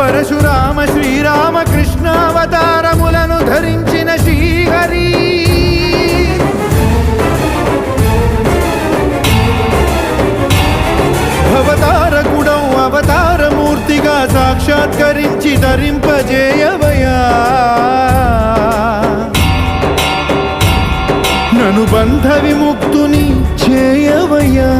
పరశురామ శ్రీరామ కృష్ణావతారములను ధరించిన శ్రీహరి అవతారకుడౌ అవతారమూర్తిగా సాక్షాత్కరించి ధరింపజేయవయా నను బంధ విముక్తుని చేయవయ్యా